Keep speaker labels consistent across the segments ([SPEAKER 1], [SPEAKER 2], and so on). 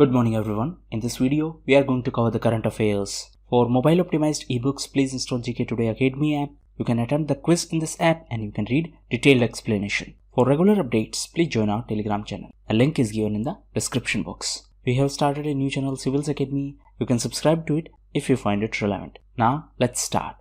[SPEAKER 1] Good morning everyone. In this video, we are going to cover the current affairs. For mobile optimized ebooks, please install GKToday Academy app. You can attempt the quiz in this app and you can read detailed explanation. For regular updates, please join our Telegram channel. A link is given in the description box. We have started a new channel, Civils Academy. You can subscribe to it if you find it relevant. Now, let's start.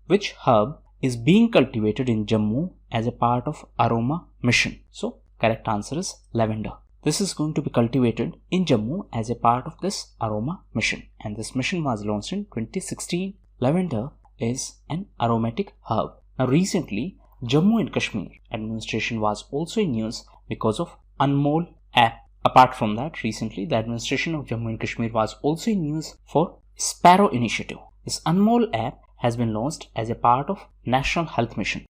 [SPEAKER 1] Which herb is being cultivated in Jammu as a part of Aroma mission? So, correct answer is lavender. This is going to be cultivated in Jammu as a part of this Aroma mission, and this mission was launched in 2016. Lavender is an aromatic herb. Now recently, Jammu and Kashmir administration was also in news because of Anmol app. Apart from that, recently the administration of Jammu and Kashmir was also in news for Sparrow initiative. This Anmol app has been launched as a part of National Health Mission.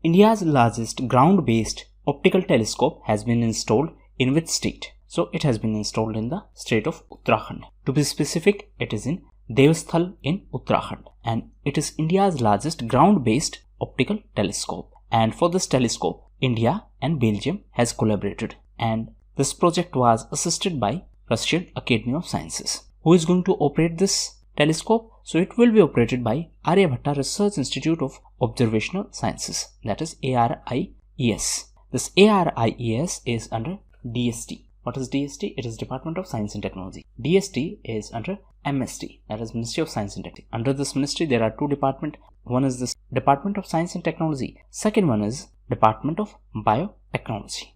[SPEAKER 1] India's largest ground-based optical telescope has been installed in which state? So it has been installed in the state of Uttarakhand. To be specific, it is in Devasthal in Uttarakhand, and it is India's largest ground-based optical telescope. And for this telescope, India and Belgium has collaborated, and this project was assisted by Russian Academy of Sciences. Who is going to operate this telescope? So it will be operated by Aryabhatta Research Institute of Observational Sciences, that is ARIES. This ARIES is under DST. What is DST? It is Department of Science and Technology. DST is under MST, that is Ministry of Science and Technology. Under this ministry, there are two departments. One is this Department of Science and Technology. Second one is Department of Biotechnology.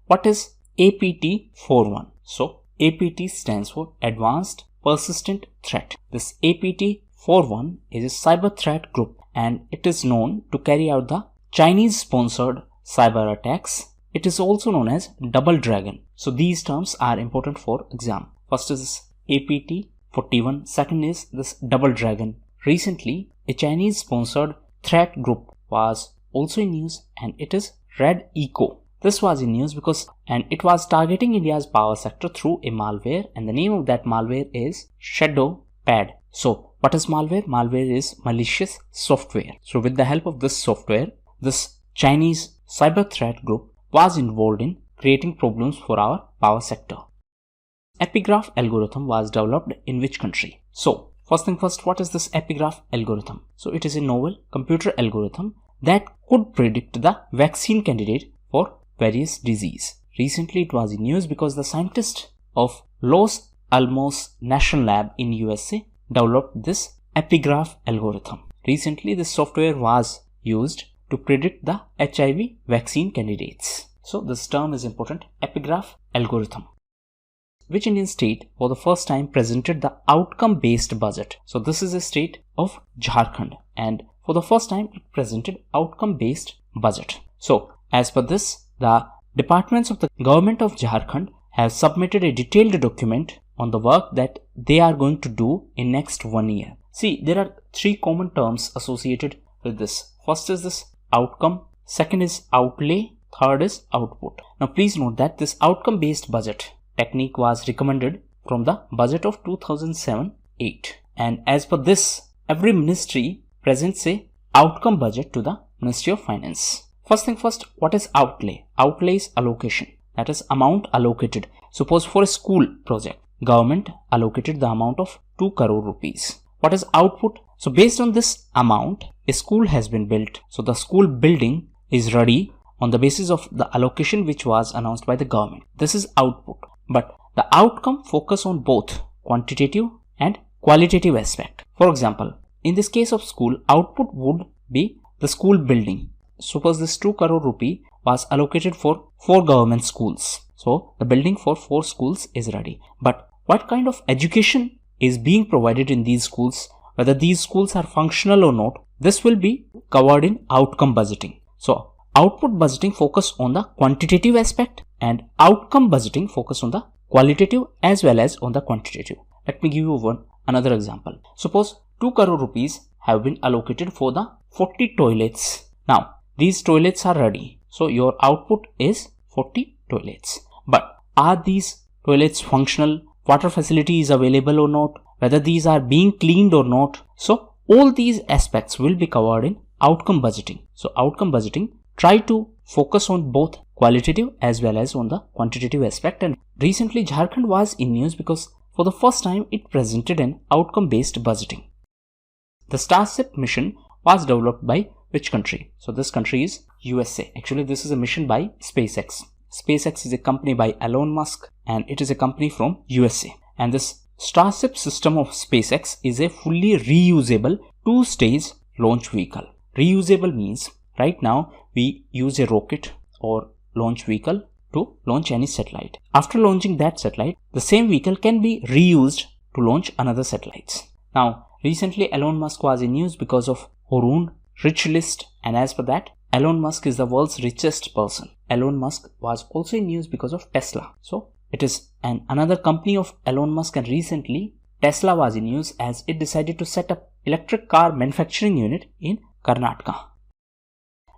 [SPEAKER 1] What is APT-41? So APT stands for Advanced Persistent Threat. This APT-41 is a cyber threat group, and it is known to carry out the Chinese-sponsored cyber attacks. It is also known as Double Dragon. So these terms are important for exam. First is APT-41. Second is this Double Dragon. Recently, a Chinese-sponsored threat group was also in news, and it is Red Eco. This was in news because it was targeting India's power sector through a malware, and the name of that malware is Shadow Pad. So what is malware? Malware is malicious software. So with the help of this software, this Chinese cyber threat group was involved in creating problems for our power sector. Epigraph algorithm was developed in which country? So first thing first, what is this epigraph algorithm? So it is a novel computer algorithm that could predict the vaccine candidate for various disease. Recently it was in news because the scientists of Los Alamos National Lab in USA developed this epigraph algorithm. Recently this software was used to predict the HIV vaccine candidates. So this term is important, epigraph algorithm. Which Indian state for the first time presented the outcome-based budget? So this is a state of Jharkhand, and for the first time it presented outcome-based budget. So as per this, the departments of the government of Jharkhand have submitted a detailed document on the work that they are going to do in next 1 year. See, there are three common terms associated with this. First is this outcome, second is outlay, third is output. Now please note that this outcome based budget technique was recommended from the budget of 2007-8, and as per this, every ministry presents a outcome budget to the Ministry of Finance. First thing first, what is outlay? Outlay is allocation, that is amount allocated. Suppose for a school project, government allocated the amount of 2 crore rupees. What is output? So based on this amount, a school has been built. So the school building is ready on the basis of the allocation which was announced by the government. This is output. But the outcome focus on both quantitative and qualitative aspect. For example, in this case of school, output would be the school building. Suppose this 2 crore rupee was allocated for 4 government schools. So the building for 4 schools is ready. But what kind of education is being provided in these schools, whether these schools are functional or not, this will be covered in outcome budgeting. So output budgeting focus on the quantitative aspect, and outcome budgeting focus on the qualitative as well as on the quantitative. Let me give you another example. Suppose 2 crore rupees have been allocated for the 40 toilets. Now these toilets are ready. So your output is 40 toilets. But are these toilets functional? Water facility is available or not? Whether these are being cleaned or not? So all these aspects will be covered in outcome budgeting. So outcome budgeting try to focus on both qualitative as well as on the quantitative aspect. And recently Jharkhand was in news because for the first time it presented an outcome-based budgeting. The Starship mission was developed by which country? So this country is USA. Actually, this is a mission by SpaceX. SpaceX is a company by Elon Musk and it is a company from USA. And this Starship system of SpaceX is a fully reusable two-stage launch vehicle. Reusable means right now we use a rocket or launch vehicle to launch any satellite. After launching that satellite, the same vehicle can be reused to launch another satellites. Now, recently Elon Musk was in news because of Hurun rich list, and as per that, Elon Musk is the world's richest person. Elon Musk was also in news because of Tesla. So it is another company of Elon Musk, and recently Tesla was in news as it decided to set up electric car manufacturing unit in Karnataka.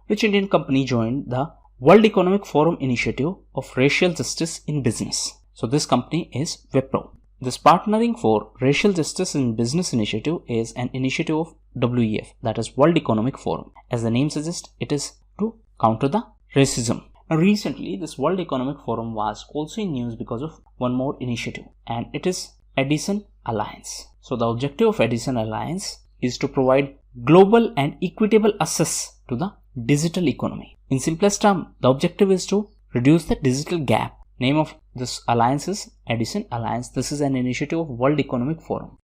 [SPEAKER 1] Which Indian company joined the World Economic Forum initiative of racial justice in business? So this company is Wipro. This Partnering for Racial Justice in Business initiative is an initiative of WEF, that is World Economic Forum. As the name suggests, it is to counter the racism. Now recently, this World Economic Forum was also in news because of one more initiative, and it is Edison Alliance. So the objective of Edison Alliance is to provide global and equitable access to the digital economy. In simplest term, the objective is to reduce the digital gap. Name of this alliance is Edison Alliance. This is an initiative of World Economic Forum.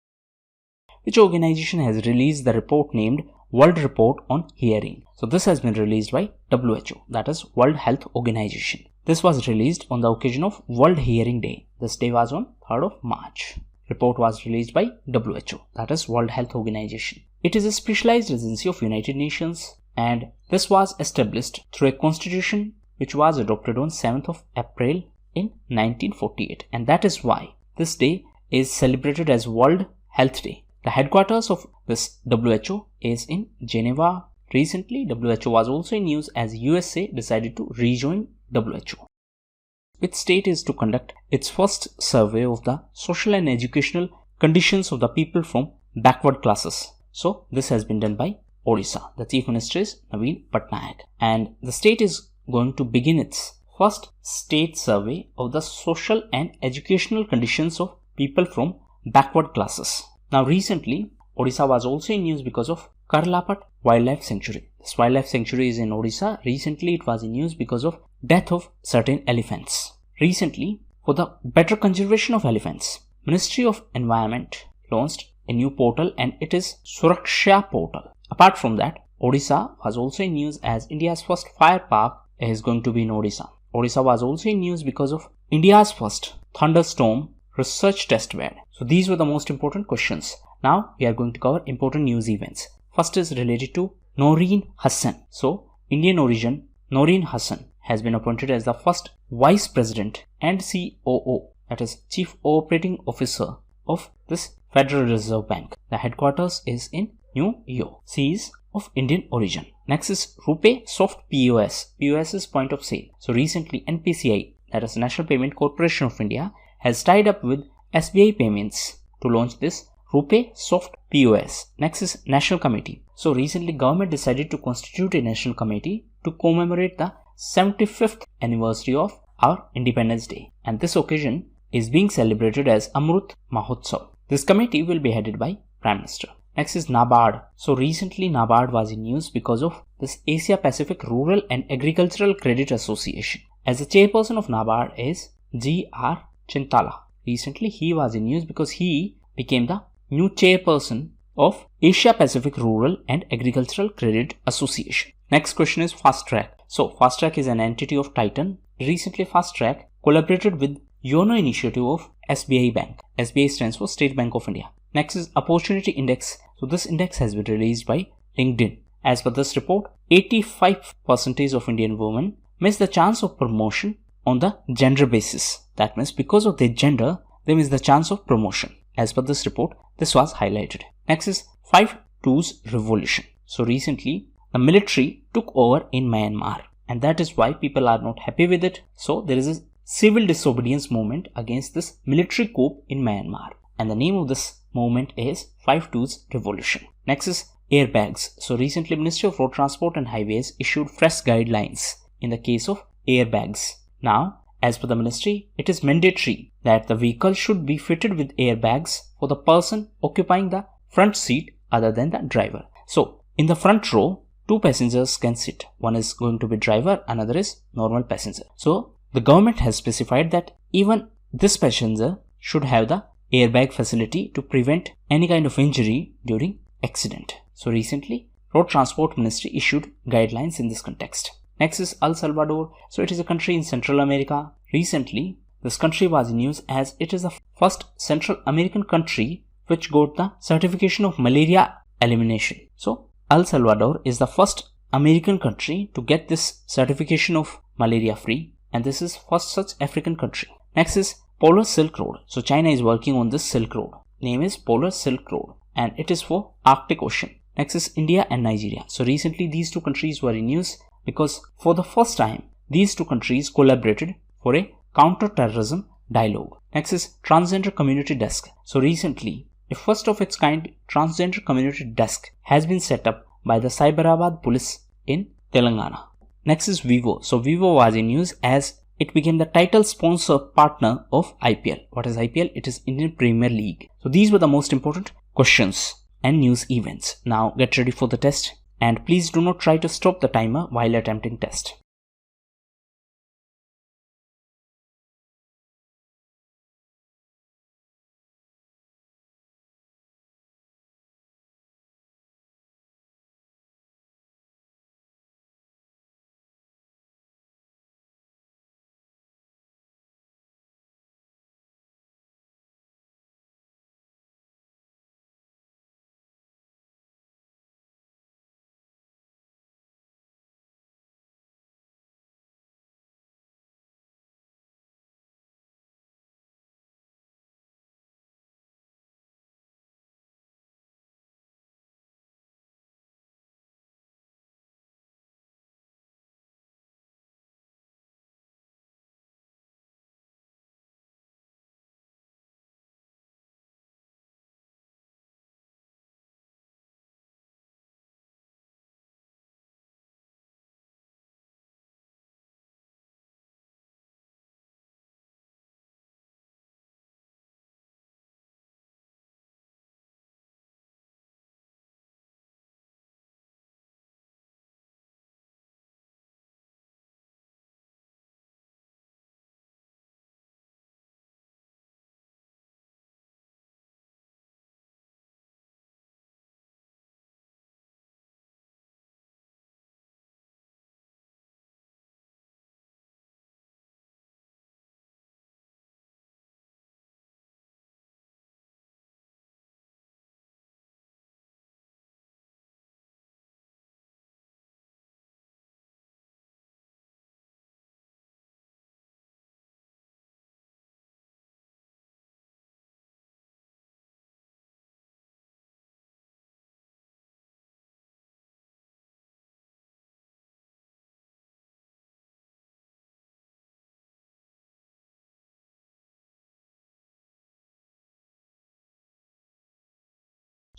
[SPEAKER 1] Which organization has released the report named World Report on Hearing? So this has been released by WHO, that is World Health Organization. This was released on the occasion of World Hearing Day. This day was on 3rd of March. Report was released by WHO, that is World Health Organization. It is a specialized agency of United Nations, and this was established through a constitution which was adopted on 7th of April in 1948, and that is why this day is celebrated as World Health Day. The headquarters of this WHO is in Geneva. Recently, WHO was also in news as USA decided to rejoin WHO. Which state is to conduct its first survey of the social and educational conditions of the people from backward classes? So this has been done by Odisha. The Chief Minister is Naveen Patnaik, and the state is going to begin its first state survey of the social and educational conditions of people from backward classes. Now recently, Odisha was also in news because of Karlapat Wildlife Sanctuary. This wildlife sanctuary is in Odisha. Recently, it was in news because of death of certain elephants. Recently, for the better conservation of elephants, Ministry of Environment launched a new portal, and it is Suraksha portal. Apart from that, Odisha was also in news as India's first fire park is going to be in Odisha. Odisha was also in news because of India's first thunderstorm research test bed. So these were the most important questions. Now we are going to cover important news events. First is related to Noreen Hassan. So Indian origin Noreen Hassan has been appointed as the first Vice President and COO, that is Chief Operating Officer of this Federal Reserve Bank. The headquarters is in New York. She is of Indian origin. Next is RuPay Soft POS. POS is point of sale. So recently NPCI, that is National Payment Corporation of India, has tied up with SBI Payments to launch this RuPay Soft POS. Next is National Committee. So recently government decided to constitute a national committee to commemorate the 75th anniversary of our Independence Day, and this occasion is being celebrated as Amrut Mahotsav. This committee will be headed by Prime Minister. Next is NABARD. So recently NABARD was in news because of this Asia Pacific Rural and Agricultural Credit Association. As the chairperson of NABARD is G.R. Chintala. Recently he was in news because he became the new chairperson of Asia Pacific Rural and Agricultural Credit Association. Next question is Fast Track. So Fast Track is an entity of Titan. Recently Fast Track collaborated with YONO initiative of SBI Bank. SBI stands for State Bank of India. Next is Opportunity Index. So this index has been released by LinkedIn. As per this report, 85% of Indian women miss the chance of promotion on the gender basis. That means because of their gender, they miss the chance of promotion. As per this report, this was highlighted. Next is 5-2's revolution. So recently, the military took over in Myanmar, and that is why people are not happy with it. So there is a civil disobedience movement against this military coup in Myanmar, and the name of this movement is 5-2's revolution. Next is airbags. So recently Ministry of Road Transport and Highways issued fresh guidelines in the case of airbags. Now, as per the ministry, it is mandatory that the vehicle should be fitted with airbags for the person occupying the front seat other than the driver. So, in the front row, two passengers can sit. One is going to be driver, another is normal passenger. So, the government has specified that even this passenger should have the airbag facility to prevent any kind of injury during accident. So, recently, Road Transport Ministry issued guidelines in this context. Next is El Salvador. So, it is a country in Central America. Recently, this country was in news as it is the first Central American country which got the certification of malaria elimination. So, El Salvador is the first American country to get this certification of malaria free, and this is first such African country. Next is Polar Silk Road. So, China is working on this Silk Road. Name is Polar Silk Road, and it is for Arctic Ocean. Next is India and Nigeria. So, recently these two countries were in news because for the first time these two countries collaborated for a counter-terrorism dialogue. Next is Transgender Community Desk. So, recently a first of its kind transgender community desk has been set up by the Cyberabad police in Telangana. Next is Vivo. So, Vivo was in news as it became the title sponsor partner of IPL. What is IPL? It is Indian Premier League. So, these were the most important questions and news events. Now, get ready for the test, and please do not try to stop the timer while attempting test.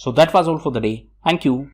[SPEAKER 1] So, that was all for the day. Thank you.